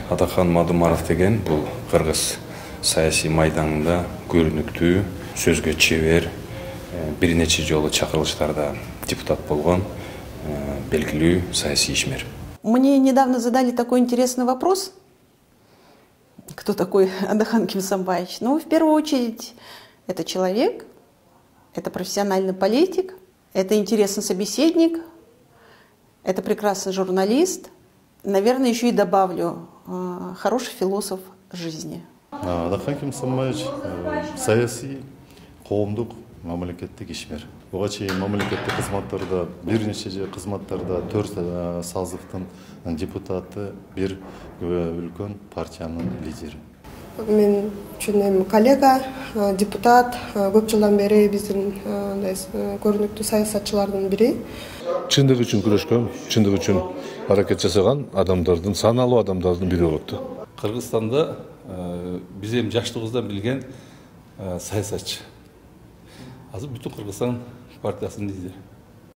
Атахан Мадумаров деген бұл Қырғыз саяси майданында көрінікті, сөзге чебер, bir нече жолы чакырылыштарда депутат болгон белгилүү саясий ишмер. Мне недавно задали такой интересный вопрос. Кто такой Адахан Кимсанбаевич? Ну, в первую очередь, это человек, это профессиональный политик, это интересный собеседник, это прекрасный журналист. Наверное, еще и добавлю, хороший философ жизни. Адахан Кимсанбаевич саясий, коомдук, мамлекеттик ишмер. Буга чейин мамлекеттик кызматтарда, бир нече кызматтарда 4 сазыктын депутаты, бир үлкөн партиянын лидери. Мен үчүн коллега, депутат, көп жылдан бери биздин көрүнүктүү саясатчылардын бири. Чындык үчүн күрөшкөн, чындык үчүн аракет жасаган адамдардын, саналуу адамдардын бири болупту. Кыргызстанда биз эми жаштыгыбыздан билген саясатчы. Азыр бүтүн Кыргызстан партиясынын лидери.